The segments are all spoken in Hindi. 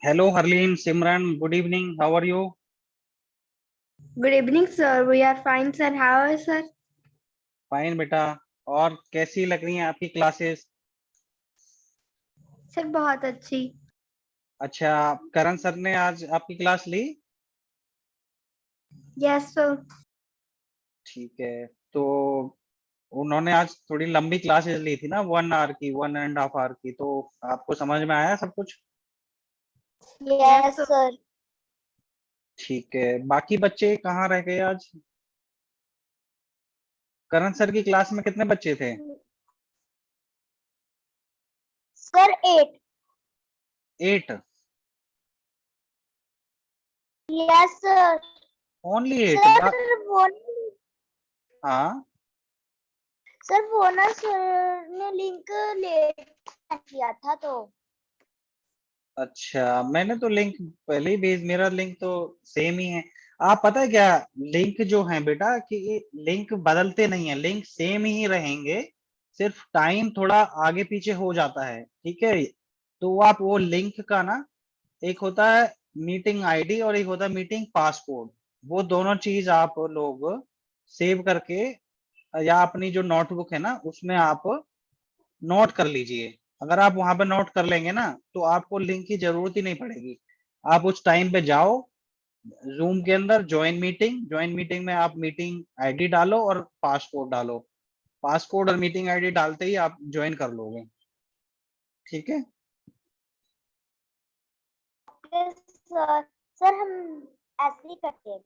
Hello, Harleen, Simran. Good evening. How are you? Good evening, sir. We are fine, sir. How are you, sir? Fine बेटा। और कैसी लग रही हैं आपकी क्लासेस? सर बहुत अच्छी। अच्छा, करण सर ने आज आपकी क्लास ली? Yes sir. ठीक है। तो उन्होंने आज थोड़ी लंबी क्लासेस ली थी ना, 1 आवर की, 1.5 आवर की। तो आपको समझ में आया सब कुछ? Yes sir. ठीक है। बाकी बच्चे कहाँ रह गए आज? करण सर की क्लास में कितने बच्चे थे? Sir 8। 8? Yes sir. Only 8? Sir वो हाँ। सर वो ना सर ने लिंक लेट किया था तो। अच्छा, मैंने तो लिंक पहले ही भेज, मेरा लिंक तो सेम ही है। आप पता है क्या, लिंक जो है बेटा, कि ये लिंक बदलते नहीं है, लिंक सेम ही रहेंगे। सिर्फ टाइम थोड़ा आगे पीछे हो जाता है, ठीक है। तो आप वो लिंक का ना, एक होता है मीटिंग आईडी और एक होता है मीटिंग पासवर्ड। वो दोनों चीज आप लोग सेव करके, या अपनी जो नोटबुक है ना उसमें आप नोट कर लीजिए। अगर आप वहां पे नोट कर लेंगे ना, तो आपको लिंक की जरूरत ही नहीं पड़ेगी। आप उस टाइम पे जाओ जूम के अंदर, ज्वाइन मीटिंग में आप मीटिंग आईडी डालो और पासकोड डालो। पासकोड और मीटिंग आईडी डालते ही आप ज्वाइन कर लोगे। ठीक है। सर सर हम ऐसे ही करते हैं।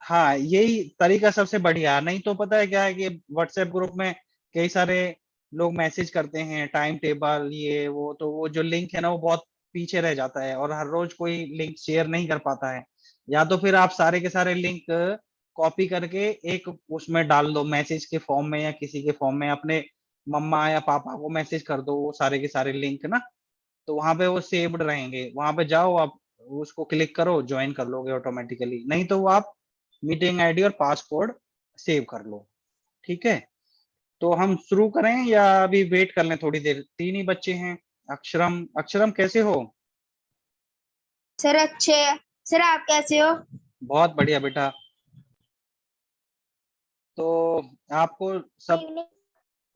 हाँ, यही तरीका सबसे बढ़िया है। नहीं तो पता है क्या है कि व्हाट्सएप ग्रुप में कई सारे लोग मैसेज करते हैं टाइम टेबल ये वो, तो वो जो लिंक है ना वो बहुत पीछे रह जाता है और हर रोज कोई लिंक शेयर नहीं कर पाता है। या तो फिर आप सारे के सारे लिंक कॉपी करके एक उसमें डाल दो, मैसेज के फॉर्म में या किसी के फॉर्म में, अपने मम्मा या पापा को मैसेज कर दो वो सारे के सारे लिंक ना। तो वहां पे वो सेव्ड रहेंगे, वहां पे जाओ आप, उसको क्लिक करो, ज्वाइन कर लोगे ऑटोमेटिकली। नहीं तो वो आप मीटिंग आईडी और पासवर्ड सेव कर लो। ठीक है। तो हम शुरू करें या अभी वेट कर लें थोड़ी देर? 3 ही बच्चे हैं। अक्षरम, अक्षरम कैसे हो? सर अच्छे। सर आप कैसे हो? बहुत बढ़िया बेटा। तो आपको सब,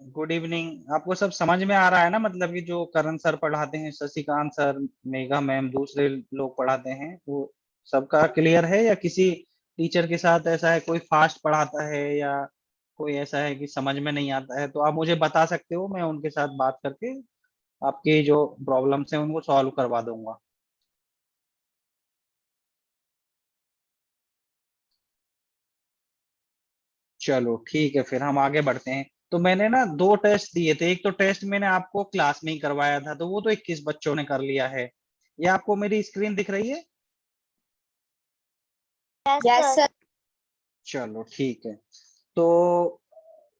गुड इवनिंग। आपको सब समझ में आ रहा है ना, मतलब कि जो करण सर पढ़ाते हैं, शशिकांत सर, मेघा मैम, दूसरे लोग पढ़ाते हैं, वो सबका क्लियर है? या किसी टीचर के साथ ऐसा है कोई फास्ट पढ़ाता है, या कोई ऐसा है कि समझ में नहीं आता है? तो आप मुझे बता सकते हो, मैं उनके साथ बात करके आपकी जो प्रॉब्लम्स हैं उनको सॉल्व करवा दूंगा। चलो ठीक है, फिर हम आगे बढ़ते हैं। तो मैंने ना 2 टेस्ट दिए थे। एक तो टेस्ट मैंने आपको क्लास में ही करवाया था, तो वो तो 21 बच्चों ने कर लिया है। ये आपको मेरी स्क्रीन दिख रही है? Yes sir. चलो ठीक है। तो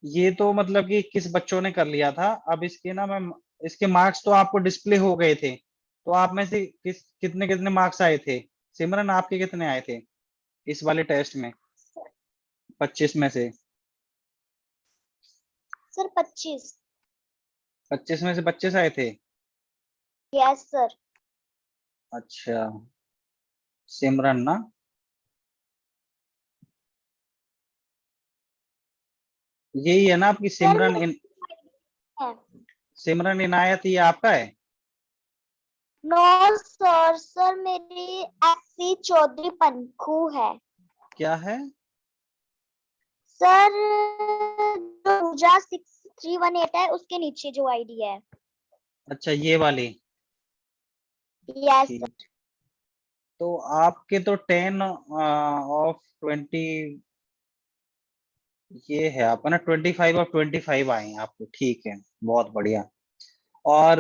ये तो मतलब कि किस बच्चों ने कर लिया था। अब इसके ना मैं, इसके मार्क्स तो आपको डिस्प्ले हो गए थे। तो आप में से कितने कितने मार्क्स आए थे? सिमरन, आपके कितने आए थे इस वाले टेस्ट में, 25 में से? सर 25। 25 में से 25 आए थे? Yes sir. अच्छा, सिमरन ना। यही है ना आपकी सर सिमरन सिमरन इनायत, ये आपका है? No sir. सर मेरी एससी चौधरी पंखू है। क्या है? सर जो पूजा 6318 है उसके नीचे जो आईडी है। अच्छा, ये वाली। यस। ठीक। तो आपके तो 10 ऑफ 20, ये है आपका ना, 25 ऑफ 25 आए हैं आपको। ठीक है, बहुत बढ़िया। और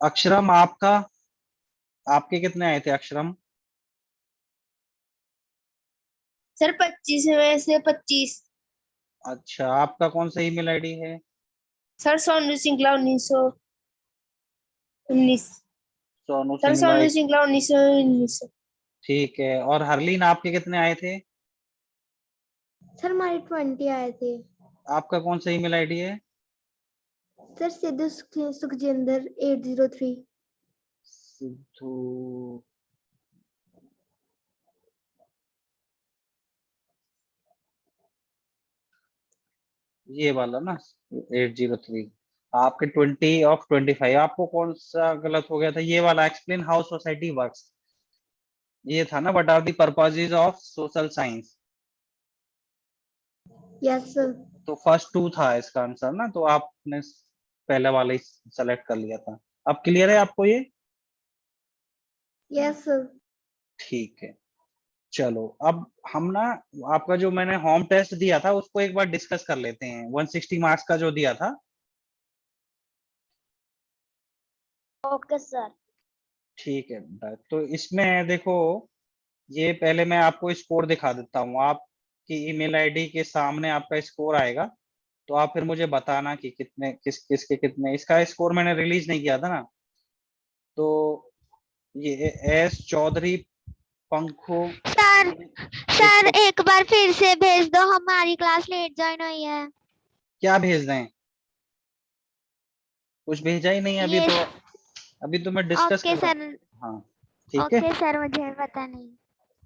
अक्षरम आपका, आपके कितने आए थे अक्षरम? सर 25 में से 25। अच्छा, आपका कौन सा ईमेल आईडी है? सर सोनू सिंगला 1919। सोनू सर सिंगला सोनू सिंगला 1919। ठीक है। और हरलीन, आपके कितने आए थे? सर हमारे 20 आए थे। आपका कौन सा ईमेल आईडी है? सर सिद्धू सुखजिंदर 803। सिद्धू ये वाला ना 803। आपके 20 of 25 आपको कौन सा गलत हो गया था? ये वाला एक्सप्लेन हाउ सोसाइटी वर्क्स, ये था ना what are the purposes of social science. Yes sir. तो फर्स्ट 2 था इसका आंसर ना, तो आपने पहले वाला ही सेलेक्ट कर लिया था। अब क्लियर है आपको ये? Yes sir. ठीक है, चलो अब हम ना आपका जो मैंने होम टेस्ट दिया था उसको एक बार डिस्कस कर लेते हैं, 160 मार्क्स का जो दिया था। Okay sir. ठीक है बेटा, तो इसमें देखो, ये पहले मैं आपको स्कोर दिखा देता हूँ। आपकी ईमेल आईडी के सामने आपका स्कोर आएगा, तो आप फिर मुझे बताना कि कितने किसके कितने। इसका स्कोर मैंने रिलीज नहीं किया था ना, तो ये एस चौधरी पंखो सर एक सर सौ एक बार फिर से भेज दो, हमारी क्लास लेट ज्वाइन हुई है। क्या भेज दें? कुछ भेजा ही नहीं है अभी ये तो, अभी तो मैं डिस्कस ओके कर रहा सर। हूँ। हाँ ठीक है, ओके सर, मुझे पता नहीं।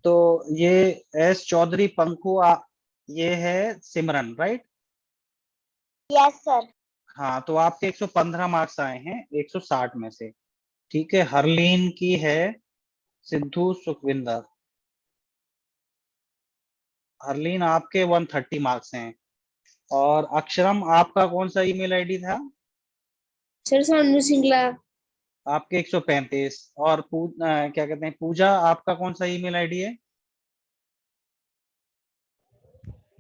तो ये एस चौधरी पंखु ये है सिमरन, राइट? Yes sir. हाँ, तो आपके 115 मार्क्स आए हैं 160 में से। ठीक है, हरलीन की है सिद्धू सुखविंदर। हरलीन आपके 130 मार्क्स हैं। और अक्षरम आपका कौन सा ईमेल आईडी था? सर सोनू सिंगला। आपके 135। और क्या कहते हैं, पूजा आपका कौन सा ईमेल आईडी है?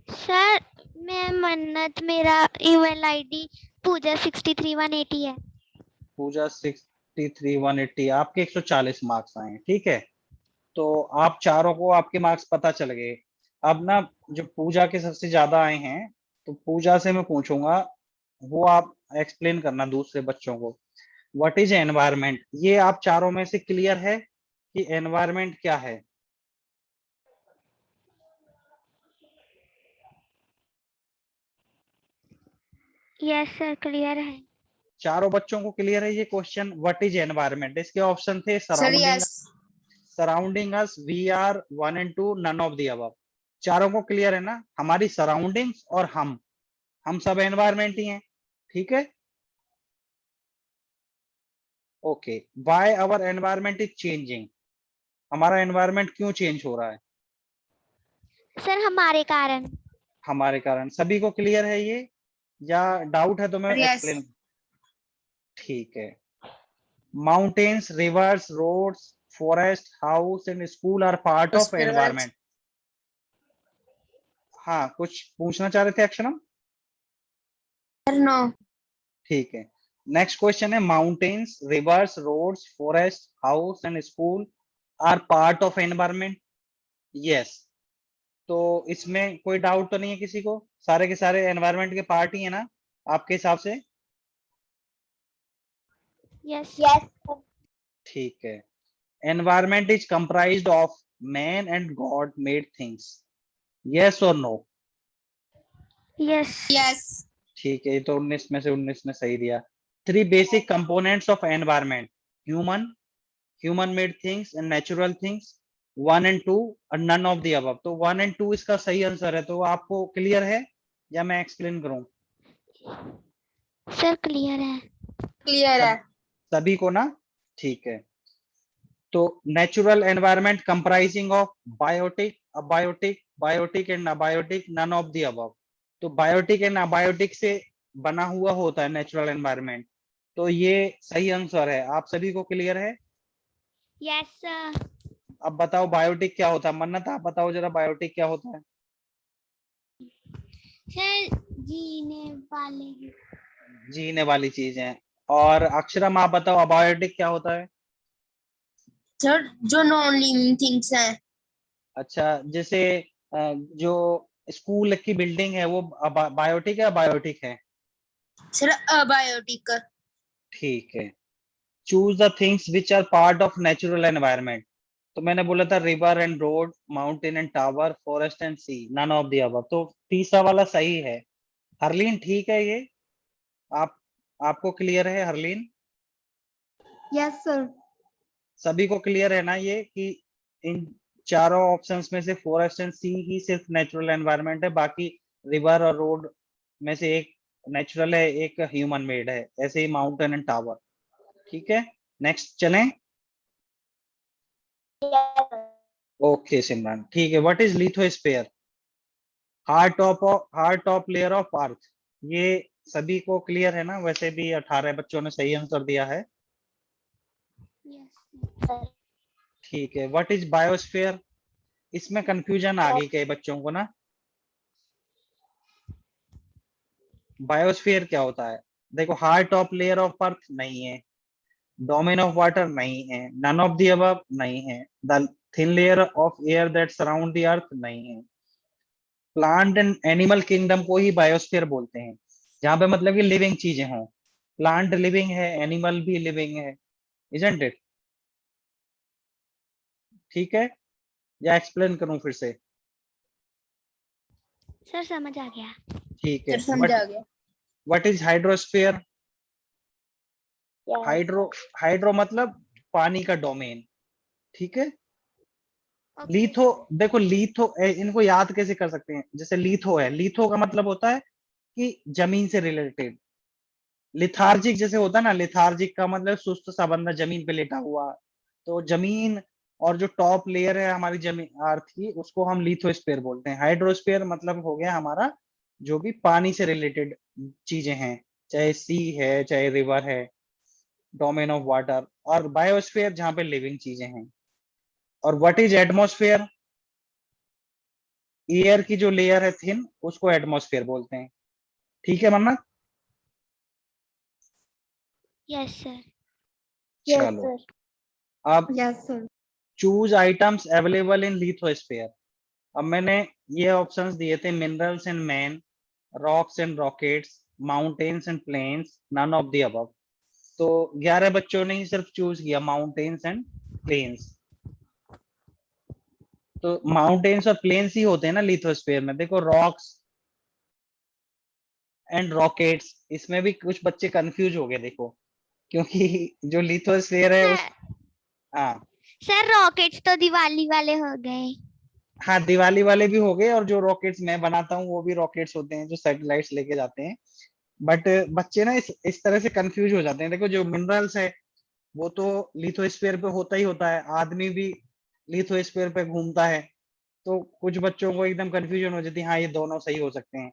सर मैं मन्नत, मेरा ईमेल आईडी पूजा 63180 है। पूजा 63180, आपके 140 मार्क्स आए हैं। ठीक है, तो आप चारों को आपके मार्क्स पता चल गए। अब ना जो पूजा के सबसे ज्यादा आए हैं, तो पूजा से मैं पूछूंगा, वो आप एक्सप्लेन करना दूसरे बच्चों को। What is environment? ये आप चारों में से क्लियर है कि एनवायरमेंट क्या है? यस सर, क्लियर है। चारों बच्चों को क्लियर है ये क्वेश्चन, व्हाट इज एनवायरमेंट? इसके ऑप्शन थे sir surrounding, yes. Surrounding us, we are, 1 and 2, none of the above. चारों को क्लियर है ना? हमारी सराउंडिंग्स और हम सब एनवायरमेंट ही हैं। ठीक है, okay. Why our environment is changing? हमारा एनवायरमेंट क्यों चेंज हो रहा है? सर हमारे कारण। हमारे कारण। सभी को क्लियर है ये, या डाउट है तो मैं यस। एक्सप्लेन? ठीक है। Mountains, rivers, roads, forest, house and school are part of environment. हाँ, कुछ पूछना चाह रहे थे अक्षरम? Sir no. ठीक है, नेक्स्ट क्वेश्चन है, mountains, rivers, roads, forest, house and school are part of environment. Yes, तो इसमें कोई डाउट तो नहीं है किसी को? सारे के सारे एनवायरमेंट के पार्ट ही है ना आपके हिसाब से? Yes yes. ठीक है। Environment is comprised of man and God made things, yes और नो? Yes yes. ठीक है, ये तो 19 में से 19 ने सही दिया। 3 basic components of environment, human, human made things and natural things, 1 and 2 और नन ऑफ द अबव। तो 1 and 2 इसका सही आंसर है। तो आपको क्लियर है या मैं एक्सप्लेन करूं? सर क्लियर है। क्लियर है। सभी को ना? ठीक है, तो natural environment comprising of biotic, abiotic, biotic and abiotic, none of the above. तो बायोटिक एंड अबायोटिक से बना हुआ होता है नेचुरल एनवायरनमेंट, तो ये सही आंसर है। आप सभी को क्लियर है? Yes sir. अब बताओ बायोटिक क्या होता है? मन्नत आप बताओ जरा, बायोटिक क्या होता है? सर जीने वाले। जीने वाली चीज है। और अक्षरम आप बताओ अबायोटिक क्या होता है? सर जो नॉन लिविंग थिंग्स हैं। अच्छा, जैसे जो स्कूल की बिल्डिंग है वो बायोटिक है, बायोटिक है? Sir abiotic. ठीक है। Choose the things which are part of natural environment. तो मैंने बोला था river and road, mountain and tower, forest and sea, none of the above. तो तीसरा वाला सही है। हरलीन ठीक है ये? आप आपको क्लियर है हरलीन? Yes sir. सभी को क्लियर है ना ये कि इन चारों ऑप्शंस में से फॉरेस्ट एंड सी ही सिर्फ नेचुरल एनवायरनमेंट है, बाकी रिवर और रोड में से एक नेचुरल है, एक ह्यूमन मेड है, ऐसे ही माउंटेन एंड टावर। ठीक है, नेक्स्ट चलें। ओके सिमरन, ठीक है। What is lithosphere? Hard top layer of earth. ये सभी को क्लियर है ना? वैसे भी 18 बच्चों ने सही आंसर दिया है। ठीक है। What is biosphere? इसमें कंफ्यूजन आ गई कई बच्चों को ना। बायोस्फीयर क्या होता है? देखो, hard top layer of earth नहीं है, डोमेन ऑफ वाटर नहीं है, नन ऑफ द अबव नहीं है, the thin layer of air that surround the earth नहीं है। प्लांट एंड एनिमल किंगडम को ही बायोस्फीयर बोलते हैं, जहां पे मतलब कि लिविंग चीजें हों। प्लांट लिविंग है, एनिमल भी लिविंग है, इजंट इट? ठीक है, या एक्सप्लेन करूं फिर से? सर समझ आ गया। ठीक है। सर समझ आ गया। What is hydrosphere? Hydro hydro मतलब पानी का डोमेन। ठीक है। लीथो, देखो लीथो इनको याद कैसे कर सकते हैं? जैसे लीथो है, लीथो का मतलब होता है कि जमीन से रिलेटेड। लिथार्जिक जैसे होता है ना, लिथार्जिक का मतलब सुस्त सा बंदा जमीन पे लेटा हुआ। तो जमीन और जो टॉप लेयर है हमारी जमीन अर्थ की, उसको हम लिथोस्फीयर बोलते हैं। हाइड्रोस्फीयर मतलब हो गया हमारा जो भी पानी से रिलेटेड चीजें हैं, चाहे सी है चाहे रिवर है, डोमेन ऑफ वाटर। और बायोस्फीयर जहां पे लिविंग चीजें हैं। और व्हाट इज एटमॉस्फेयर? एयर की जो लेयर है थिन, उसको एटमॉस्फेयर बोलते हैं। ठीक है मन्ना? Yes sir. चलो, अब yes sir. Choose items available in lithosphere. अब मैंने ये ऑप्शंस दिए थे, minerals and man, rocks and rockets, mountains and plains, none of the above. तो 11 बच्चों ने ही सिर्फ चूज किया माउंटेन्स एंड प्लेन्स। तो माउंटेन्स और प्लेन्स ही होते हैं ना लिथोस्फीयर में। देखो, रॉक्स एंड रॉकेट्स, इसमें भी कुछ बच्चे कंफ्यूज हो गए देखो, क्योंकि जो लिथोस्फीयर है उस, हाँ सर रॉकेट्स तो दिवाली वाले हो गए। हाँ, दिवाली वाले भी हो गए, और जो रॉकेट्स मैं बनाता हूँ वो भी रॉकेट्स होते हैं जो सैटेलाइट्स लेके जाते हैं। बट बच्चे ना इस तरह से कंफ्यूज हो जाते हैं। देखो, जो मिनरल्स है वो तो लिथोस्फीयर पे होता ही होता है, आदमी भी लिथोस्फीयर पे घूमता है। तो कुछ बच्चों को एकदम कंफ्यूजन हो जाती है, हाँ ये दोनों सही हो सकते हैं।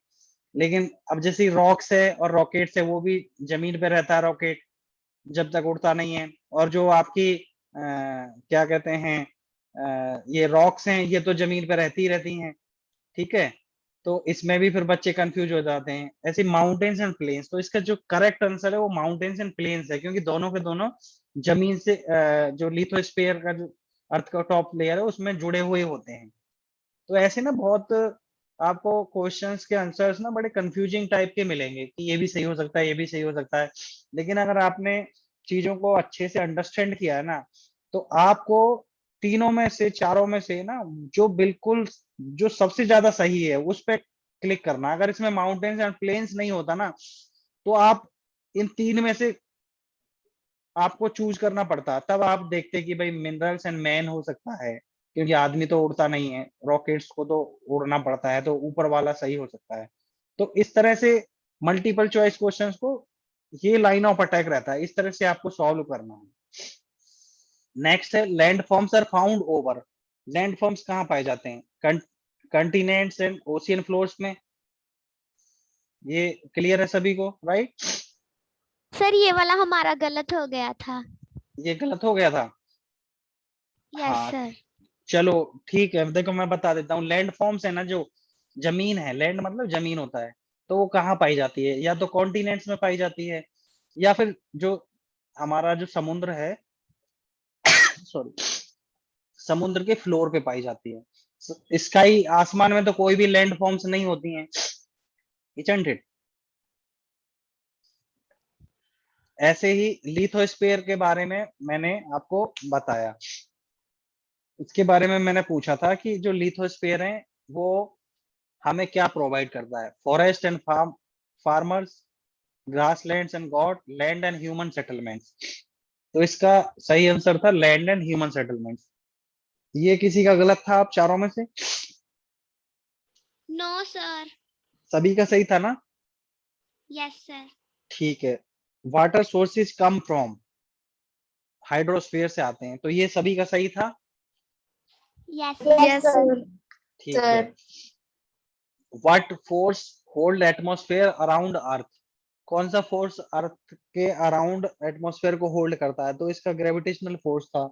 लेकिन अब जैसे रॉक्स है और रॉकेट्स है, वो भी जमीन पे रहता है रॉकेट, जब तक उड़ता नहीं है। और जो आपकी क्या कहते हैं, ये रॉक्स हैं, ये तो जमीन पे रहती ही रहती हैं। ठीक है। तो इसमें भी फिर बच्चे कंफ्यूज हो जाते हैं। ऐसे माउंटेन्स एंड प्लेन्स, तो इसका जो करेक्ट आंसर है वो माउंटेन्स एंड प्लेन्स है, क्योंकि दोनों के दोनों जमीन से जो लिथोस्फीयर का जो अर्थ का टॉप लेयर है उसमें जुड़े हुए होते हैं। तो ऐसे ना बहुत आपको क्वेश्चंस के आंसर्स ना बड़े कंफ्यूजिंग टाइप के मिलेंगे कि ये भी सही हो सकता है, ये भी सही हो सकता है। लेकिन अगर आपने चीजों को अच्छे से अंडरस्टैंड किया है ना, तो आपको तीनों में से, चारों में से ना, जो बिल्कुल जो सबसे ज्यादा सही है उस पे क्लिक करना। अगर इसमें माउंटेन्स एंड प्लेन्स नहीं होता ना, तो आप इन तीन में से आपको चूज करना पड़ता। तब आप देखते कि भाई मिनरल्स एंड मैन हो सकता है, क्योंकि आदमी तो उड़ता नहीं है, रॉकेट्स को तो उड़ना पड़ता है, तो ऊपर वाला सही हो सकता है। तो इस तरह से मल्टीपल चॉइस क्वेश्चंस को ये लाइन ऑफ अटैक रहता है, इस तरह से आपको सॉल्व करना है। नेक्स्ट है land forms are found over. Land forms कहाँ पाए जाते हैं? कंटिनेंट्स एंड ओशियन फ्लोर्स में। ये क्लियर है सभी को, राइट? सर ये वाला हमारा गलत हो गया था। ये गलत हो गया था। यस हाँ, सर। चलो ठीक है। देखो, मैं बता देता हूँ। लैंड फॉर्म्स है ना, जो जमीन है, लैंड मतलब जमीन होता है, तो वो कहाँ पाई जाती है? या तो कॉन्टिनेंट्स में पाई जाती है, या फिर जो हमारा जो समुद्र है, सॉरी, समुद्र के फ्लोर पे पाई जाती है। स्काई, आसमान में तो कोई भी लैंड फॉर्म्स नहीं होती हैं, इजंट इट? ऐसे ही लिथोस्फीयर के बारे में मैंने आपको बताया। इसके बारे में मैंने पूछा था कि जो लिथोस्फीयर है वो हमें क्या प्रोवाइड करता है? Forest and farmers, grasslands and got land and human settlements. तो इसका सही आंसर था लैंड एंड ह्यूमन सेटलमेंट्स। ये किसी का गलत था आप चारों में से? No sir. सभी का सही था ना? Yes sir. ठीक है। Water sources come from, hydrosphere से आते हैं, तो ये सभी का सही था। Yes Yes, sir. sir. ठीक है। What force hold atmosphere around earth, कौन सा फोर्स अर्थ के अराउंड एटमॉस्फेयर को होल्ड करता है? तो इसका ग्रेविटेशनल फोर्स था।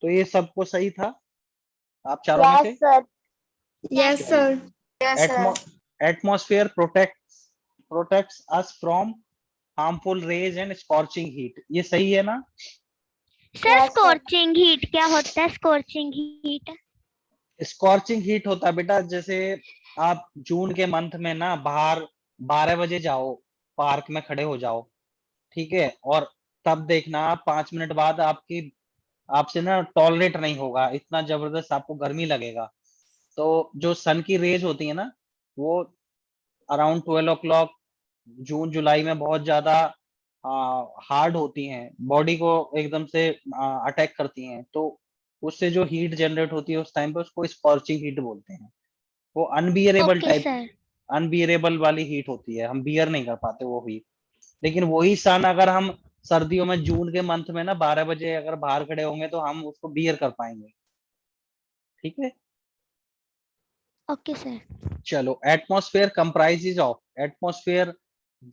तो ये सबको सही था आप चारों में से? Yes, sir. यस चलो। Sir. Yes, sir. Atmosphere protects us from harmful rays and scorching heat, ये सही है ना? Sir Yes, sir. Scorching heat क्या होता है? स्कॉर्चिंग हीट स्कॉर्चिंग हीट होता है बेटा, जैसे आप जून के मंथ में ना बाहर 12 बजे जाओ, पार्क में खड़े हो जाओ, ठीक है, और तब देखना 5 मिनट बाद आपसे ना टॉलरेट नहीं होगा, इतना जबरदस्त आपको गर्मी लगेगा। तो जो सन की रेज होती है ना, वो अराउंड 12 o'clock जून जुलाई में बहुत ज्यादा हार्ड होती हैं, बॉडी को एकदम से अटैक करती हैं, तो उससे जो हीट जनरेट होती है उस टाइम पे उसको स्कॉर्चिंग हीट बोलते हैं। वो unbearable okay type, sir. Unbearable वाली हीट होती है, हम बियर नहीं कर पाते वो हीट। लेकिन वही सन अगर हम सर्दियों में जून के मंथ में ना 12 बजे अगर बाहर खड़े होंगे तो हम उसको बियर कर पाएंगे। ठीक है। Okay sir. चलो, atmosphere comprises of, atmosphere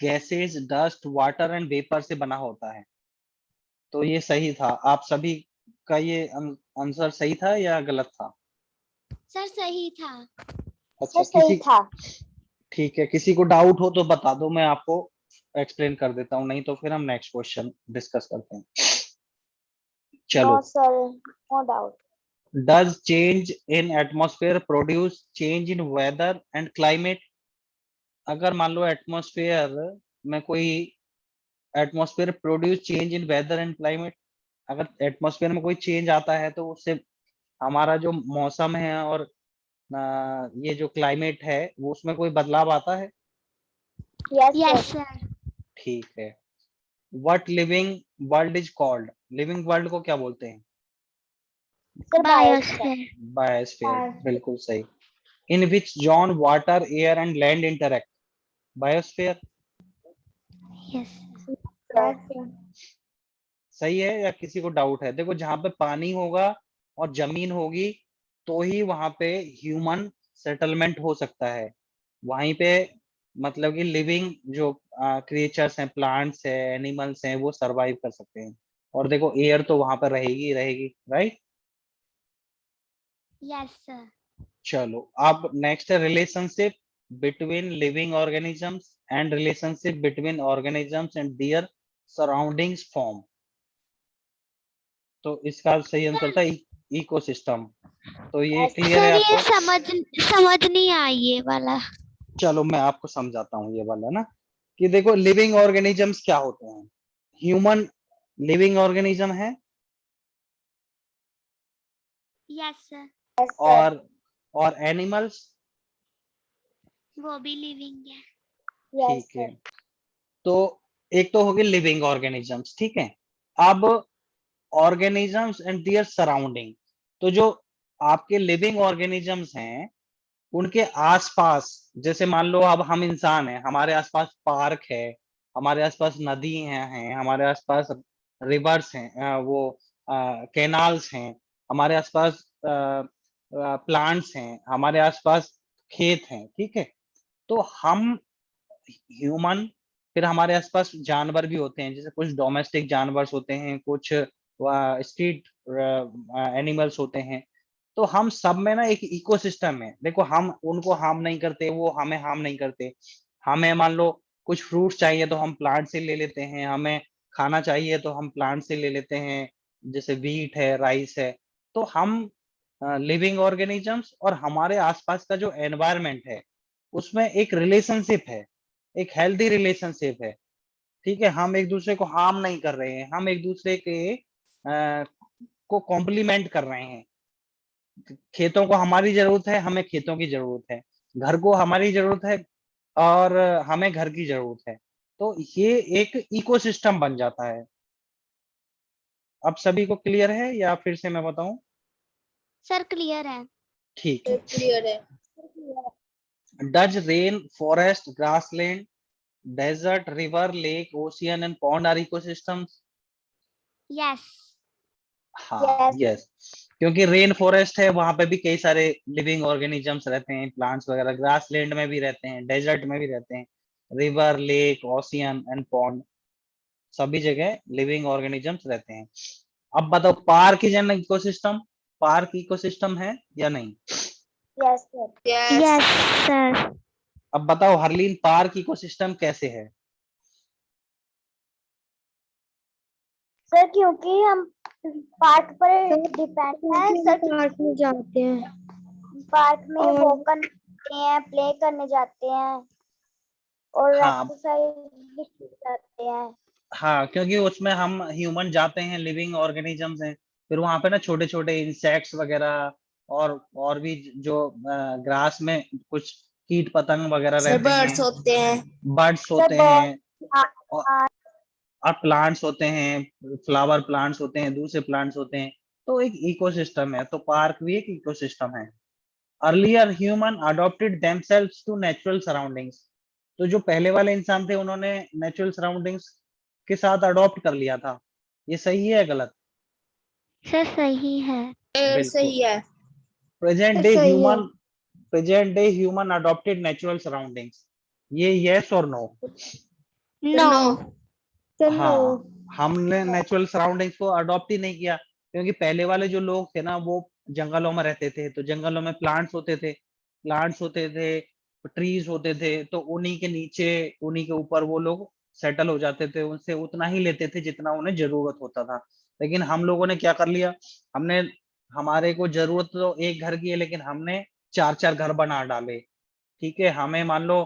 gases, dust, water and vapour से बना होता है। तो ये सही था आप सभी का, ये आंसर सही था या गलत था? सर सही था। अच्छा, Sir, सही था। ठीक है, किसी को डाउट हो तो बता दो, मैं आपको एक्सप्लेन कर देता हूँ, नहीं तो फिर हम नेक्स्ट क्वेश्चन डिस्कस करते हैं। चलो। No, sir. No doubt. Does change in atmosphere produce change in weather and climate? अगर मान लो एटमॉस्फेयर में कोई, atmosphere produce change in weather and climate, अगर एटमॉस्फेयर में कोई चेंज आता है तो उससे हमारा जो मौसम है और ये जो क्लाइमेट है वो उसमें कोई बदलाव आता है? Yes, yes sir. सर। ठीक है। What living world is called, living world को क्या बोलते हैं? Sir, biosphere. Biosphere. Biosphere, Biosphere. बिल्कुल सही। In which zone water air and land interact, biosphere. Yes. Yes, sir. सही है या किसी को डाउट है? देखो, जहां पे पानी होगा और जमीन होगी तो ही वहां पे ह्यूमन सेटलमेंट हो सकता है, वहीं पे मतलब कि लिविंग जो क्रिएचर्स हैं, प्लांट्स हैं, एनिमल्स हैं, वो सरवाइव कर सकते हैं। और देखो, एयर तो वहां पर रहेगी ही रहेगी, राइट? Yes sir. चलो, अब नेक्स्ट है relationship between living organisms and relationship between organisms and there surroundings form. तो इसका सही आंसर था इकोसिस्टम। तो ये Yes, क्लियर है सर ये आपको? समझ नहीं आई ये वाला। चलो, मैं आपको समझाता हूँ ये वाला ना, कि देखो लिविंग ऑर्गेनिजम्स क्या होते हैं। ह्यूमन लिविंग ऑर्गेनिज्म है, यस सर। yes, sir. और एनिमल्स। वो भी लिविंग है। Yes, ठीक sir. है। तो एक तो हो गए लिविंग ऑर्गेनिजम्स, ठीक है। अब ऑर्गेनिजम्स एंड देयर सराउंडिंग, तो जो आपके लिविंग ऑर्गेनिजम्स हैं उनके आसपास, जैसे मान लो अब हम इंसान हैं, हमारे आसपास पार्क है, हमारे आसपास नदी हैं, हमारे आसपास रिवर्स हैं, वो कैनाल्स हैं, हमारे आसपास प्लांट्स हैं, हमारे आसपास खेत हैं, ठीक है। तो हम ह्यूमन, फिर हमारे आसपास जानवर भी होते हैं, जैसे कुछ डोमेस्टिक जानवर होते हैं, कुछ स्ट्रीट एनिमल्स होते हैं। तो हम सब में ना एक इकोसिस्टम है, देखो हम उनको हार्म नहीं करते, वो हमें हार्म नहीं करते। हमें मान लो कुछ फ्रूट्स चाहिए तो हम प्लांट से ले लेते हैं, हमें खाना चाहिए तो हम प्लांट से ले लेते हैं, जैसे व्हीट है, राइस है। तो हम लिविंग ऑर्गेनिजम्स और हमारे आसपास का जो एनवायरनमेंट है उसमें एक रिलेशनशिप है, एक हेल्दी रिलेशनशिप है, ठीक है। हम एक दूसरे को हार्म नहीं कर रहे हैं, हम एक दूसरे के को कॉम्प्लीमेंट कर रहे हैं। खेतों को हमारी जरूरत है, हमें खेतों की जरूरत है, घर को हमारी जरूरत है और हमें घर की जरूरत है। तो ये एक इकोसिस्टम बन जाता है। अब सभी को क्लियर है या फिर से मैं बताऊं? सर क्लियर है। ठीक है। क्लियर है। Does rain, forest, grassland, desert, river, lake, ocean and pond are ecosystems? Yes. हाँ, Yes. यस। क्योंकि रेन फॉरेस्ट है, वहां पे भी कई सारे लिविंग ऑर्गेनिजम्स रहते हैं, प्लांट्स वगैरह, ग्रास लैंड में भी रहते हैं, डेजर्ट में भी रहते हैं, river, lake, ocean and pond, सभी जगह लिविंग ऑर्गेनिजम्स रहते हैं। अब बताओ, park is an ecosystem? Park ecosystem है या नहीं? Yes, sir. Yes sir. अब बताओ हरलीन, पार्क इकोसिस्टम कैसे है? सर क्योंकि हम पार्क पर डिपेंड है सर। पार्क में जाते हैं पार्क में और- वॉक करते हैं, प्ले करने जाते हैं और हाँ, एक्सरसाइज भी करते हैं। हाँ, क्योंकि उसमें हम ह्यूमन जाते हैं, लिविंग ऑर्गेनिजम्स हैं, फिर वहां पे ना छोटे छोटे इंसेक्ट्स वगैरह और भी जो ग्रास में कुछ कीट पतंग वगैरह सर रहते बर्ड्स हैं, होते हैं। बर्ड्स सर होते हैं, और, हाँ, और प्लांट्स होते हैं, फ्लावर प्लांट्स होते हैं, दूसरे प्लांट्स होते हैं। तो एक इकोसिस्टम है, तो पार्क भी एक इकोसिस्टम है। Earlier human adopted themselves to natural surroundings. तो जो पहले वाले इंसान थे, उन्होंने नेचुरल सराउंडिंग्स के साथ अडॉप्ट कर लिया था। ये सही है गलत? सर सही है। बिल्कुल। सही है। प्रेजेंट डे सही है। Human present day human adopted natural surroundings. ये यस और नो? नो। हाँ, हमने नेचुरल सराउंडिंग्स को अडॉप्ट ही नहीं किया, क्योंकि पहले वाले जो लोग थे ना, वो जंगलों में रहते थे, तो जंगलों में प्लांट्स होते थे, ट्रीज होते थे, तो उन्हीं के नीचे, उन्हीं के ऊपर वो लोग सेटल हो जाते थे, उनसे उतना ही लेते थे जितना उन्हें जरूरत होता था। लेकिन हम लोगों ने क्या कर लिया, हमने हमारे को जरूरत तो एक घर की है, लेकिन हमने चार चार घर बना डाले। ठीक है, हमें मान लो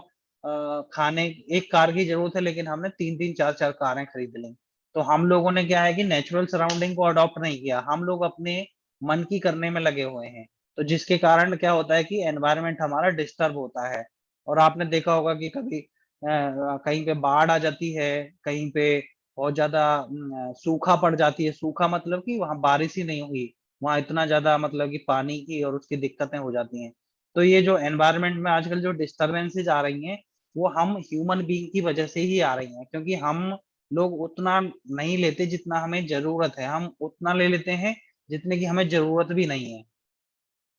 खाने एक कार की जरूरत है, लेकिन हमने तीन तीन चार चार कारें खरीद ली। तो हम लोगों ने क्या है कि नेचुरल सराउंडिंग को अडॉप्ट नहीं किया, हम लोग अपने मन की करने में लगे हुए हैं। तो जिसके कारण क्या होता है कि एनवायरनमेंट हमारा डिस्टर्ब होता है। और आपने देखा होगा कि कभी कहीं पे बाढ़ आ जाती है, कहीं पे बहुत ज्यादा सूखा पड़ जाती है। सूखा मतलब कि वहां बारिश ही नहीं हुई, वहां इतना ज्यादा मतलब कि पानी की और उसकी दिक्कतें हो जाती हैं। तो ये जो एनवायरनमेंट में आजकल जो डिस्टरबेंसेस आ रही हैं, वो हम ह्यूमन बीइंग की वजह से ही आ रही हैं, क्योंकि हम लोग उतना नहीं लेते जितना हमें जरूरत है, हम उतना ले लेते हैं जितने की हमें जरूरत भी नहीं है।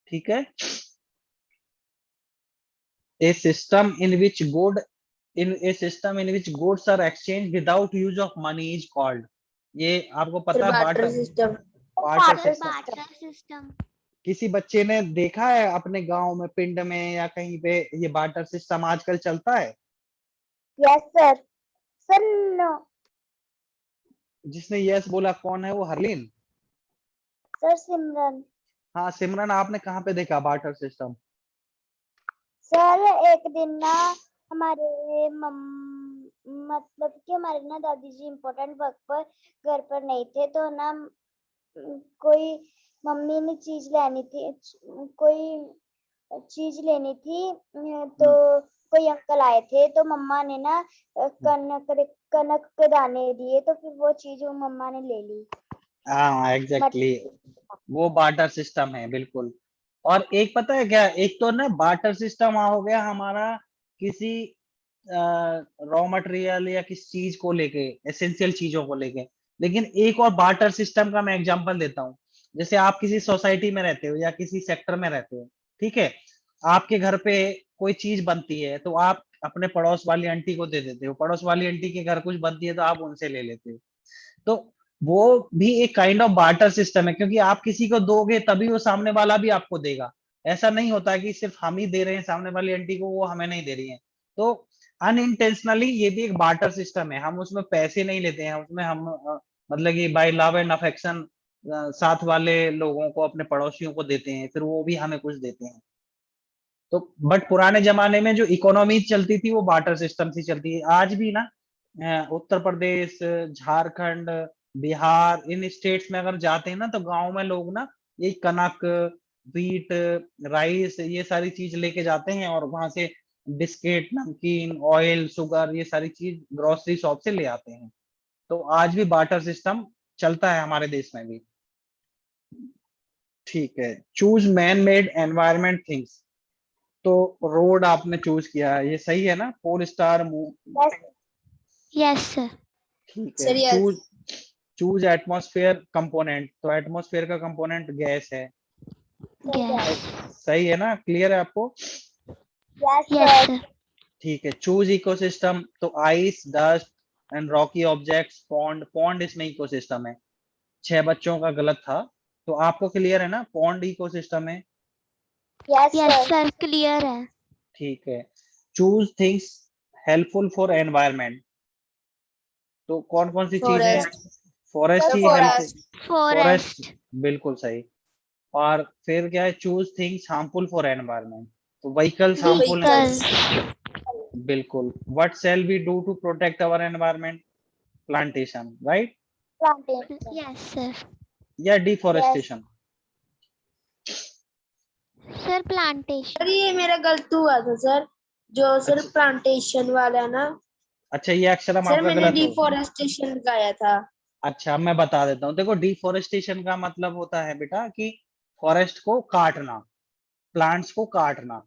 ठीक है। A system in which good in a system in which goods are exchange without use of money is called. ये आपको पता है, barter barter system. Barter system. Barter system. किसी बच्चे ने देखा है अपने गांव में, पिंड में या कहीं पे ये बार्टर सिस्टम आजकल चलता है? Yes sir. Sir no. जिसने यस बोला कौन है वो? हरलीन? सर सिमरन। हाँ सिमरन, आपने कहाँ पे देखा बार्टर सिस्टम? सर एक दिन ना हमारे मतलब कि हमारे ना दादी जी इम्पोर्टेंट वर्क पर घर पर नहीं थे, तो ना कोई मम्मी ने चीज लेनी थी, कोई चीज लेनी थी, तो कोई अंकल आए थे, तो मम्मा ने ना कनक के दाने दिए, तो फिर वो चीज वो मम्मा ने ले ली। हाँ एग्जैक्टली, वो बार्टर सिस्टम है बिल्कुल। और एक पता है क्या, एक तो ना बार्टर सिस्टम हो गया हमारा किसी रॉ मटेरियल या किसी चीज को लेके, एसेंशियल चीजों को लेके। लेकिन एक और बार्टर सिस्टम का मैं एग्जांपल देता हूँ। जैसे आप किसी सोसाइटी में रहते हो या किसी सेक्टर में रहते हो, ठीक है, आपके घर पे कोई चीज बनती है, तो आप अपने पड़ोस वाली आंटी को दे देते हो, पड़ोस वाली आंटी के घर कुछ बनती है तो आप उनसे ले लेते हो। तो वो भी एक काइंड ऑफ बार्टर सिस्टम है, क्योंकि आप किसी को दोगे तभी वो सामने वाला भी आपको देगा। ऐसा नहीं होता कि सिर्फ हम ही दे रहे हैं सामने वाली आंटी को, वो हमें नहीं दे रही है। तो अनइंटेंशनली ये भी एक बार्टर सिस्टम है, हम उसमें पैसे नहीं लेते हैं, उसमें हम मतलब कि बाय लव एंड अफेक्शन साथ वाले लोगों को, अपने पड़ोसियों को देते हैं, फिर वो भी हमें कुछ देते हैं। तो बट पुराने जमाने में जो इकोनॉमी चलती थी वो बार्टर सिस्टम से चलती है। आज भी ना उत्तर प्रदेश, झारखंड, बिहार, इन स्टेट्स में अगर जाते हैं ना, तो गांव में लोग ना ये कनक, व्हीट, राइस, ये सारी चीज लेके जाते हैं और वहां से बिस्किट, नमकीन, ऑयल, शुगर, ये सारी चीज ग्रोसरी शॉप से ले आते हैं। तो आज भी बार्टर सिस्टम चलता है हमारे देश में भी। ठीक है, choose man made environment things. तो रोड आपने चूज किया है, ये सही है ना? 4 स्टार। Yes, Yes, sir. ठीक है, sir yes. Choose atmosphere component. तो एटमॉस्फेयर का कंपोनेंट गैस है, Yes. सही है ना? क्लियर है आपको? yes, Yes, sir. sir. ठीक है, चूज इकोसिस्टम। तो ice, dust and Rocky objects, pond. Pond इसमें इकोसिस्टम है। 6 बच्चों का गलत था, तो आपको क्लियर है ना? पॉन्ड इकोसिस्टम है। Yes, Yes, sir. sir. Clear है। ठीक है, choose things helpful for environment. तो कौन कौन सी चीजें? फॉरेस्ट। फॉरेस्ट ही फॉरेस्ट। हेल्प। Forest. बिल्कुल सही। और फिर क्या है? Choose things harmful for environment. तो व्हीकल्स हार्मफुल है। Vehicles. बिल्कुल। What shall we do to protect our environment? Plantation, right? Plantation. Yes, sir. या डिफोरेस्टेशन? Sir, plantation. सर ये मेरा गलत हुआ था सर, जो सर अच्छा, प्लांटेशन वाला ना। अच्छा, ये अक्षरम सर आपका मैंने गलत हो। डिफोरेस्टेशन लगाया था। अच्छा, मैं बता देता हूँ। देखो, डिफोरेस्टेशन का मतलब होता है बेटा कि फॉरेस्ट को काटना, प्लांट्स को काटना।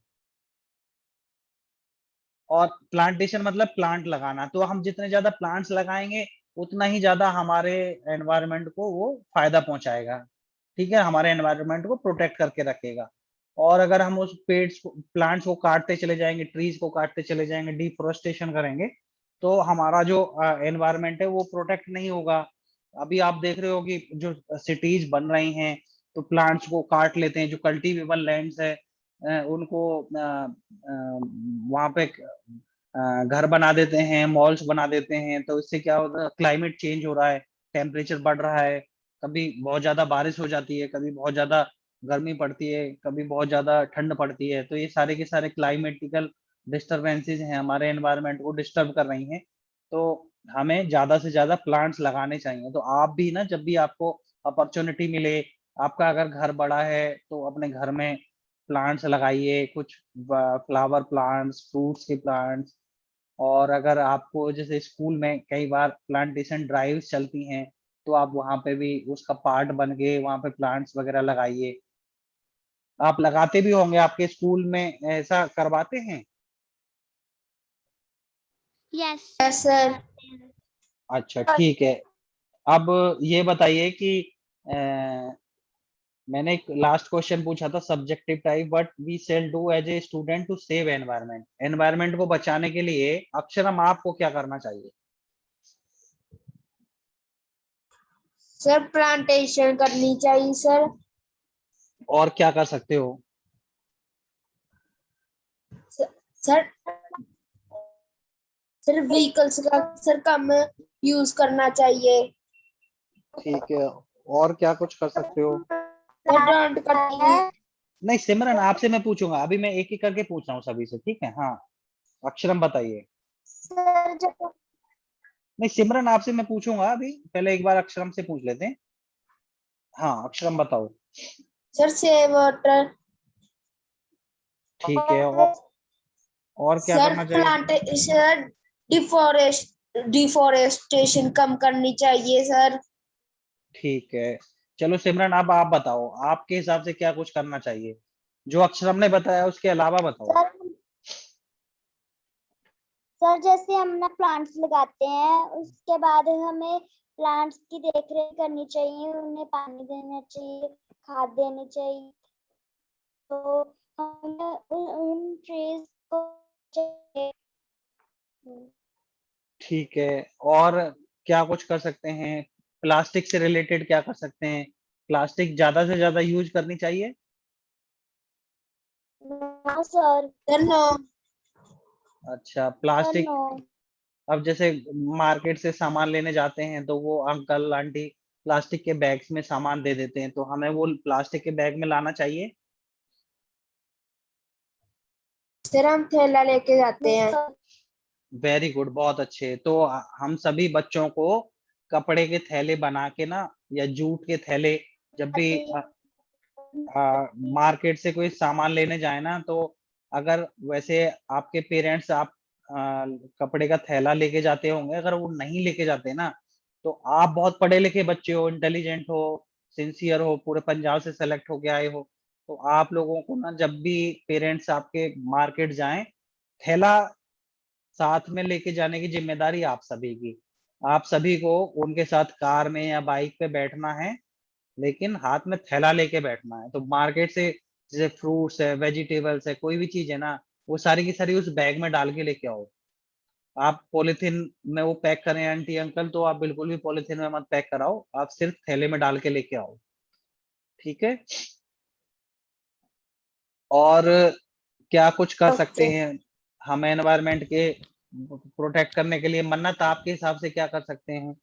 और प्लांटेशन मतलब प्लांट लगाना। तो हम जितने ज्यादा प्लांट्स लगाएंगे, उतना ही ज्यादा हमारे एनवायरनमेंट को वो फायदा पहुंचाएगा। ठीक है, हमारे एनवायरनमेंट को प्रोटेक्ट करके रखेगा। और अगर हम उस पेड्स को, प्लांट्स को काटते चले जाएंगे, ट्रीज को काटते चले जाएंगे, डिफोरेस्टेशन करेंगे, तो हमारा जो एनवायरनमेंट है वो प्रोटेक्ट नहीं होगा। अभी आप देख रहे हो कि जो सिटीज बन रही हैं, तो प्लांट्स को काट लेते हैं। जो कल्टीवेबल लैंड्स है, उनको वहां पे घर बना देते हैं, मॉल्स बना देते हैं। तो इससे क्या होता है? क्लाइमेट चेंज हो रहा है, टेम्परेचर बढ़ रहा है। कभी बहुत ज्यादा बारिश हो जाती है, कभी बहुत ज्यादा गर्मी पड़ती है, कभी बहुत ज्यादा ठंड पड़ती है। तो ये सारे के सारे क्लाइमेटिकल डिस्टरबेंसेस हैं, हमारे एनवायरनमेंट को डिस्टर्ब कर रही हैं। तो हमें ज्यादा से ज्यादा प्लांट्स लगाने चाहिए। तो आप भी ना, जब भी आपको अपॉर्चुनिटी मिले, आपका अगर घर बड़ा है तो अपने घर में प्लांट्स लगाइए, कुछ फ्लावर प्लांट्स, फ्रूट्स के प्लांट्स। और अगर आपको जैसे स्कूल में कई बार प्लांटेशन ड्राइव्स चलती हैं, तो आप वहां पे भी उसका पार्ट बन के वहां पे प्लांट्स वगैरह लगाइए। आप लगाते भी होंगे, आपके स्कूल में ऐसा करवाते हैं? Yes, yes sir. अच्छा, ठीक है। अब ये बताइए कि मैंने एक लास्ट क्वेश्चन पूछा था subjective type, but we shall do as a student to save environment. Environment को बचाने के लिए अक्षरम आपको क्या करना चाहिए? सर प्लांटेशन करनी चाहिए सर। और क्या कर सकते हो? सर सर व्हीकल्स का सर कम यूज करना चाहिए। ठीक है, और क्या कुछ कर सकते हो? Sir don't cutting. नहीं सिमरन, आपसे मैं पूछूंगा। अभी मैं एक एक करके पूछ रहा हूँ सभी से, ठीक है? हाँ, अक्षरम बताइए। सर जो नहीं सिमरन, आपसे मैं पूछूंगा अभी, पहले एक बार अक्षरम से पूछ लेते हैं। हाँ, अक्षरम बताओ। Sir save water. ठीक है, और क्या सर करना चाहिए? प्लांटेशन डिफोरेस्टेशन कम करनी चाहिए सर। ठीक है, चलो सिमरन, अब आप बताओ, आपके हिसाब से क्या कुछ करना चाहिए? जो अक्षरम ने बताया उसके अलावा बताओ। सर सर जैसे हम ना प्लांट्स लगाते हैं, उसके बाद हमें प्लांट्स की देख रेख करनी चाहिए, उन्हें पानी देना चाहिए, खाद देनी चाहिए। तो हमें उन ट्रीज को चाहिए। ठीक है, और क्या कुछ कर सकते हैं? प्लास्टिक से रिलेटेड क्या कर सकते हैं? प्लास्टिक ज्यादा से ज्यादा यूज करनी चाहिए? No sir. Sir no. अच्छा, सर प्लास्टिक। नो। अब जैसे मार्केट से सामान लेने जाते हैं, तो वो अंकल आंटी प्लास्टिक के बैग्स में सामान दे देते हैं, तो हमें वो प्लास्टिक के बैग में लाना चाहिए? सर हम थैला लेके जाते हैं। वेरी गुड, बहुत अच्छे। तो हम सभी बच्चों को कपड़े के थैले बना के ना, या जूट के थैले, जब भी मार्केट से कोई सामान लेने जाए ना, तो अगर वैसे आपके पेरेंट्स आप कपड़े का थैला लेके जाते होंगे, अगर वो नहीं लेके जाते ना, तो आप बहुत पढ़े लिखे बच्चे हो, इंटेलिजेंट हो, सिंसियर हो, पूरे पंजाब से सेलेक्ट होके आए हो, तो आप लोगों को ना जब भी पेरेंट्स आपके मार्केट जाएं, थैला साथ में लेके जाने की जिम्मेदारी आप सभी की। आप सभी को उनके साथ कार में या बाइक पे बैठना है, लेकिन हाथ में थैला लेके बैठना है। तो मार्केट से जैसे फ्रूट्स है, वेजिटेबल्स है, कोई भी चीज है ना, वो सारी की सारी उस बैग में डाल के लेके आओ। आप पॉलिथीन में वो पैक करें आंटी अंकल, तो आप बिल्कुल भी पॉलिथीन में मत पैक कराओ, आप सिर्फ थैले में डाल के लेके आओ, ठीक है। और क्या कुछ कर सकते ओके। हैं हम एनवायरनमेंट के प्रोटेक्ट करने के लिए? मन्नत, आपके हिसाब से क्या कर सकते हैं?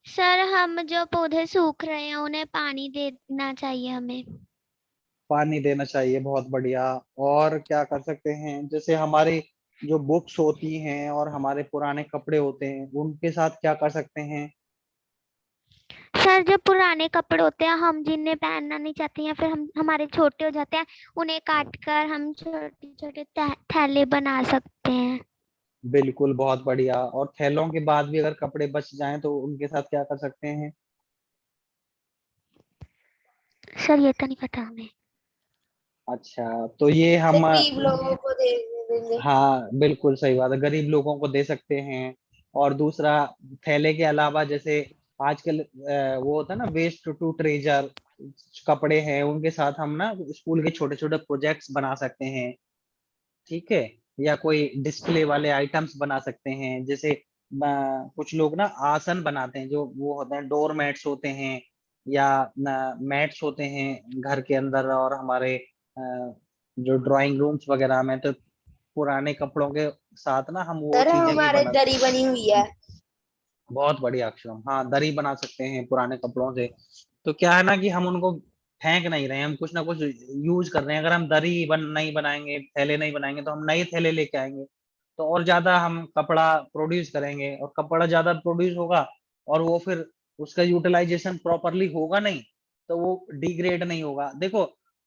सर हम जो पौधे सूख रहे हैं उन्हें पानी देना चाहिए हमें। पानी देना चाहिए, बहुत बढ़िया। और क्या कर सकते हैं? जैसे हमारी जो बुक्स होती हैं और हमारे पुराने कपड़े होते हैं, उनके साथ क्या कर सकते हैं? सर जो पुराने कपड़े होते हैं हम जिन्हें पहनना नहीं चाहते या फिर हम हमारे छोटे हो जाते हैं, उन्हें काट कर हम छोटे छोटे थैले बना सकते हैं। बिल्कुल, बहुत बढ़िया। और थैलों के बाद भी अगर कपड़े बच जाएं तो उनके साथ क्या कर सकते हैं? सर ये तो नहीं पता हमें। अच्छा, तो ये हम, गरीब लोगों को दे देंगे। हाँ बिल्कुल सही बात है, गरीब लोगों को दे सकते हैं। और दूसरा, थैले के अलावा जैसे आजकल वो होता है ना, वेस्ट टू ट्रेजर, कपड़े हैं उनके साथ हम ना स्कूल के छोटे छोटे प्रोजेक्ट्स बना सकते हैं, ठीक है। या कोई डिस्प्ले वाले आइटम्स बना सकते हैं, जैसे कुछ लोग ना आसन बनाते हैं, जो वो होते हैं डोर मैट्स होते हैं, या मैट्स होते हैं घर के अंदर और हमारे जो ड्राइंग रूम्स वगैरह में। तो पुराने कपड़ों के साथ ना हम वो सर चीजें भी हमारे बना, दरी बनी हुई है। बहुत बढ़िया अक्षरम, हाँ दरी बना सकते हैं पुराने कपड़ों से। तो क्या है ना कि हम उनको फेंक नहीं रहे हैं, हम कुछ ना कुछ यूज कर रहे हैं। अगर हम दरी नहीं बनाएंगे, थैले नहीं बनाएंगे, तो हम नए थैले लेके आएंगे, तो और ज्यादा हम कपड़ा प्रोड्यूस करेंगे, और कपड़ा ज्यादा प्रोड्यूस होगा और वो फिर उसका यूटिलाइजेशन प्रॉपरली होगा नहीं, तो वो डिग्रेड नहीं होगा। देखो,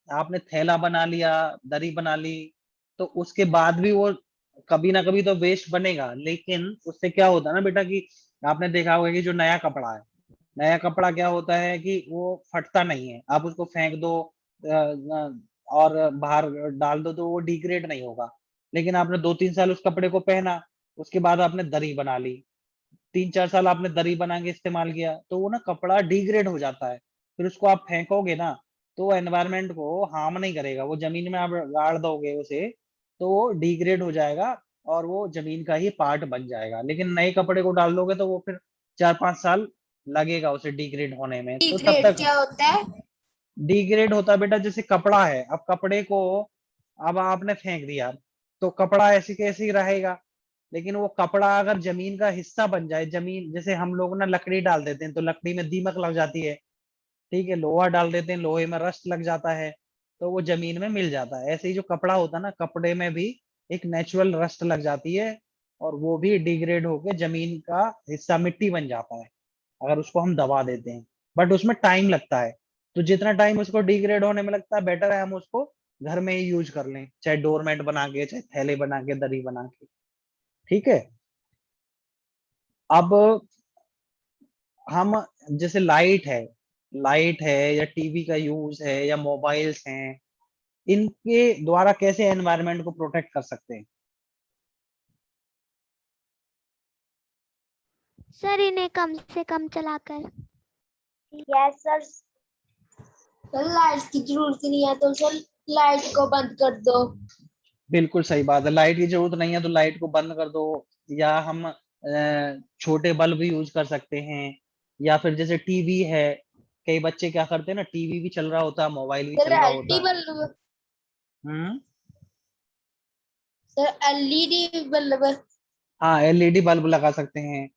आपने थैला बना लिया, दरी बना ली, तो उसके बाद भी वो कभी ना कभी तो वेस्ट बनेगा, लेकिन उससे क्या होता है ना बेटा, कि आपने देखा होगा कि जो नया कपड़ा है, नया कपड़ा क्या होता है कि वो फटता नहीं है, आप उसको फेंक दो और बाहर डाल दो तो वो डिग्रेड नहीं होगा। लेकिन आपने 2-3 साल उस कपड़े को पहना, उसके बाद आपने दरी बना ली, 3-4 साल आपने दरी बना के इस्तेमाल किया, तो वो ना कपड़ा डिग्रेड हो जाता है। फिर उसको आप फेंकोगे ना, तो एनवायरनमेंट को हार्म नहीं करेगा, वो जमीन में आप गाड़ दोगे उसे, तो वो डिग्रेड हो जाएगा और वो जमीन का ही पार्ट बन जाएगा। लेकिन नए कपड़े को डाल दोगे तो वो फिर 4-5 साल लगेगा उसे डिग्रेड होने में, तो तब ग्रेड तक। क्या होता है? डिग्रेड होता है बेटा, जैसे कपड़ा है, अब कपड़े को अब आपने फेंक दिया, तो कपड़ा ऐसे कैसे ही रहेगा। लेकिन वो कपड़ा अगर जमीन का हिस्सा बन जाए, जमीन जैसे हम लोग ना लकड़ी डाल देते हैं तो लकड़ी में दीमक लग जाती है, ठीक है, लोहा डाल देते हैं, लोहे में रस्ट लग जाता है, तो वो जमीन में मिल जाता है। ऐसे ही जो कपड़ा होता है ना, कपड़े में भी एक नेचुरल रस्ट लग जाती है, और वो भी डिग्रेड होके जमीन का हिस्सा मिट्टी बन जाता है, अगर उसको हम दबा देते हैं। बट उसमें टाइम लगता है, तो जितना टाइम उसको डिग्रेड होने में लगता है, बेटर है हम उसको घर में ही यूज कर लें, चाहे डोरमेट बना के, चाहे थैले बना के, दरी बना के, ठीक है। अब हम, जैसे लाइट है या टीवी का यूज है या मोबाइल्स हैं, इनके द्वारा कैसे एनवायरनमेंट को प्रोटेक्ट कर सकते हैं? सर इन्हें कम से कम चलाकर। Yes sir. सर लाइट की जरूरत नहीं है तो सर लाइट को बंद कर दो। बिल्कुल सही बात है, लाइट की जरूरत नहीं है तो लाइट को बंद कर दो। या हम छोटे बल्ब यूज कर सकते हैं, या फिर जैसे टीवी है, कई बच्चे क्या करते हैं ना, टीवी भी चल रहा होता है, मोबाइल भी सर चल रहा एलईडी होता है। बल्ब। हम्म। Sir LED bulb. हाँ, एलईडी बल्ब लगा सकते हैं।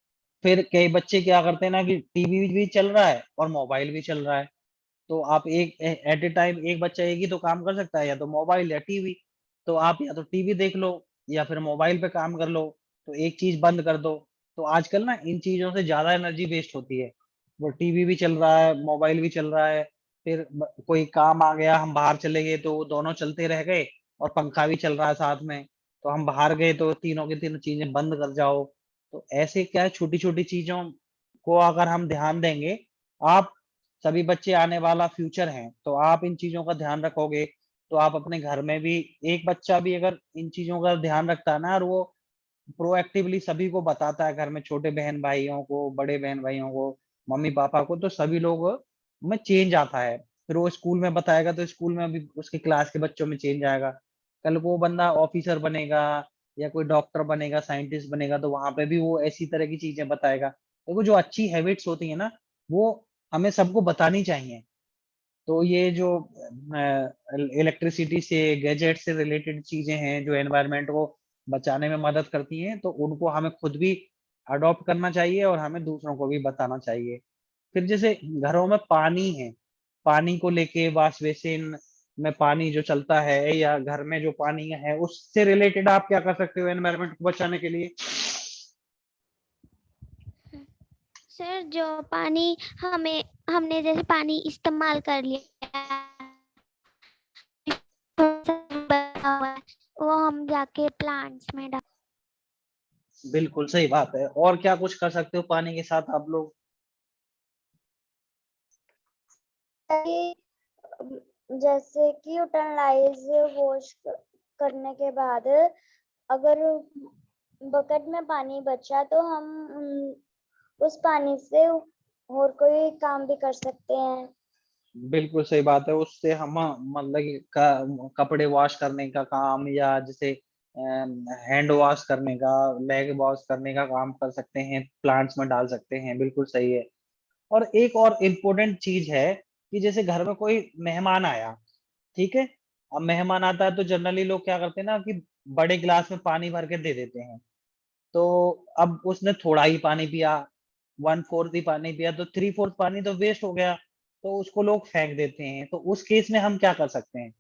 फिर कई बच्चे क्या करते हैं ना, कि टीवी भी चल रहा है और मोबाइल भी चल रहा है, तो आप एक एट ए टाइम एक बच्चा एक ही तो काम कर सकता है, या तो मोबाइल या टीवी। तो आप या तो टीवी देख लो या फिर मोबाइल पे काम कर लो, तो एक चीज बंद कर दो। तो आजकल ना इन चीजों से ज्यादा एनर्जी वेस्ट होती है, वो टीवी भी चल रहा है, मोबाइल भी चल रहा है, फिर कोई काम आ गया, हम बाहर चले गए तो वो दोनों चलते रह गए, और पंखा भी चल रहा है साथ में, तो हम बाहर गए तो तीनों की तीनों चीजें बंद कर जाओ। तो ऐसे क्या है, छोटी छोटी चीजों को अगर हम ध्यान देंगे, आप सभी बच्चे आने वाला फ्यूचर हैं, तो आप इन चीजों का ध्यान रखोगे, तो आप अपने घर में भी, एक बच्चा भी अगर इन चीजों का ध्यान रखता है ना, और वो प्रोएक्टिवली सभी को बताता है घर में, छोटे बहन भाइयों को, बड़े बहन भाइयों को, मम्मी पापा को, तो सभी लोग में चेंज आता है। फिर वो स्कूल में बताएगा तो स्कूल में भी उसके क्लास के बच्चों में चेंज आएगा। कल को वो बंदा ऑफिसर बनेगा या कोई डॉक्टर बनेगा, साइंटिस्ट बनेगा, तो वहां पे भी वो ऐसी तरह की चीजें बताएगा। देखो जो अच्छी हैबिट्स होती है ना, वो हमें सबको बतानी चाहिए। तो ये जो इलेक्ट्रिसिटी से, गैजेट से रिलेटेड चीजें हैं जो एनवायरनमेंट को बचाने में मदद करती हैं, तो उनको हमें खुद भी अडॉप्ट करना चाहिए और हमें दूसरों को भी बताना चाहिए। फिर जैसे घरों में पानी है, पानी को लेके वॉश बेसिन में पानी जो चलता है, या घर में जो पानी है, उससे रिलेटेड आप क्या कर सकते हो एनवायरनमेंट को बचाने के लिए? सर जो पानी हमने जैसे पानी इस्तेमाल कर लिया बचा हुआ है, वो हम जाके प्लांट्स में डाल। बिल्कुल सही बात है। और क्या कुछ कर सकते हो पानी के साथ आप लोग? जैसे कि यूटिलाइज वॉश करने के बाद अगर बकेट में पानी बचा तो हम उस पानी से और कोई काम भी कर सकते हैं। बिल्कुल सही बात है। उससे हम मतलब कि कपड़े वॉश करने का काम, या जैसे हैंड वॉश करने का, लेग वॉश करने का काम कर सकते हैं, प्लांट्स में डाल सकते हैं। बिल्कुल सही है। और एक और इम्पोर्टेंट चीज है कि जैसे घर में कोई मेहमान आया, ठीक है, अब मेहमान आता है तो जनरली लोग क्या करते हैं ना, कि बड़े गिलास में पानी भर के दे देते हैं। तो अब उसने थोड़ा ही पानी पिया, 1/4 ही पानी पिया, तो 3/4 पानी तो वेस्ट हो गया, तो उसको लोग फेंक देते हैं। तो उस केस में हम क्या कर सकते हैं?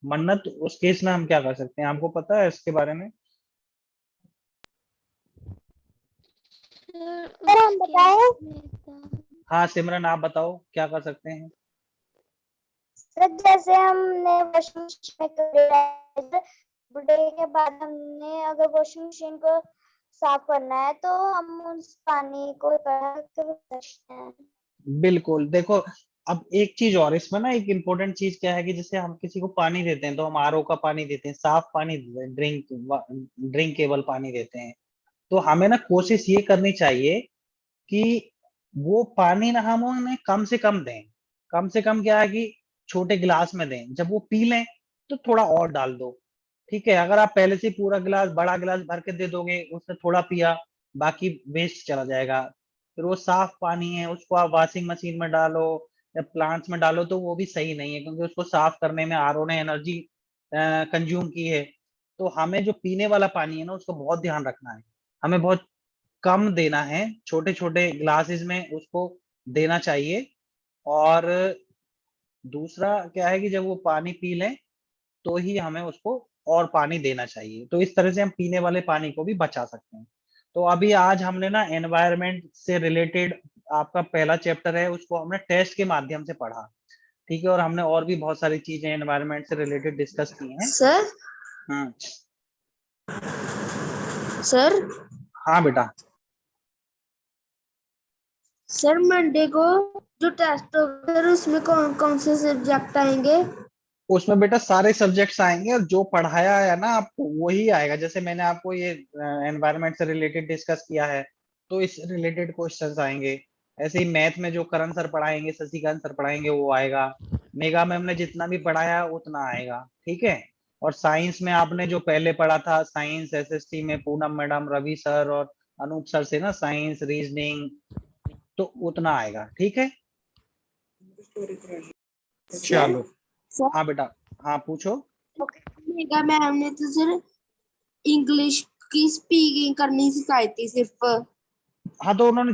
मन्नत, उस केस में हम क्या कर सकते हैं, आपको पता है इसके बारे में? सर हम बताएं? हाँ सिमरन, आप बताओ क्या कर सकते हैं? सर जैसे हमने वॉशिंग मशीन में कपड़े डाले, धुलने के बाद हमने अगर वॉशिंग मशीन को साफ करना है तो हम उस पानी को इकट्ठा कर सकते हैं। बिल्कुल। देखो, अब एक चीज और इसमें ना, एक इम्पोर्टेंट चीज क्या है कि जैसे हम किसी को पानी देते हैं, तो हम आरओ का पानी देते हैं, साफ पानी देते हैं, ड्रिंकेबल पानी देते हैं। तो हमें ना कोशिश ये करनी चाहिए कि वो पानी ना हम उन्हें कम से कम दें। कम से कम क्या है कि छोटे गिलास में दें, जब वो पी लें तो थोड़ा और डाल दो। ठीक है, अगर आप पहले से पूरा गिलास, बड़ा गिलास भर के दे दोगे, उसने थोड़ा पिया, बाकी वेस्ट चला जाएगा। फिर वो साफ पानी है, उसको आप वॉशिंग मशीन में डालो या प्लांट्स में डालो, तो वो भी सही नहीं है, क्योंकि उसको साफ करने में आरओ ने एनर्जी कंज्यूम की है। तो हमें जो पीने वाला पानी है ना, उसको बहुत ध्यान रखना है। हमें बहुत कम देना है, छोटे छोटे ग्लासेस में उसको देना चाहिए। और दूसरा क्या है कि जब वो पानी पी लें तो ही हमें उसको और पानी देना चाहिए। तो इस तरह से हम पीने वाले पानी को भी बचा सकते हैं। तो अभी आज हमने ना एनवायरनमेंट से रिलेटेड, आपका पहला चैप्टर है, उसको हमने टेस्ट के माध्यम से पढ़ा। ठीक है, और हमने और भी बहुत सारी चीजें एनवायरनमेंट से रिलेटेड डिस्कस की हैं। सर हम्म। सर हाँ बेटा। सर मंडे को जो टेस्ट होगा सर उसमें कौन कौन से सब्जेक्ट आएंगे? उसमें बेटा सारे सब्जेक्ट्स आएंगे, और जो पढ़ाया है ना आपको वही आएगा। जैसे मैंने आपको ये एनवायरनमेंट से रिलेटेड डिस्कस किया है, तो इस रिलेटेड क्वेश्चंस आएंगे। ऐसे ही मैथ में जो करण सर पढ़ाएंगे, शशिकांत सर पढ़ाएंगे, वो आएगा। मेगा मैम ने जितना भी पढ़ाया है उतना आएगा। ठीक है। और साइंस में आपने जो पहले पढ़ा था, साइंस एसएसटी में पूनम मैडम, रवि सर और अनूप सर से ना, साइंस रीजनिंग, तो उतना आएगा। ठीक है, चलो। सर हाँ बेटा, हाँ पूछो। मेगा मैम ने तो सर इंग्लिश की स्पीकिंग करनी सिखाई थी सिर्फ। हाँ, तो उन्होंने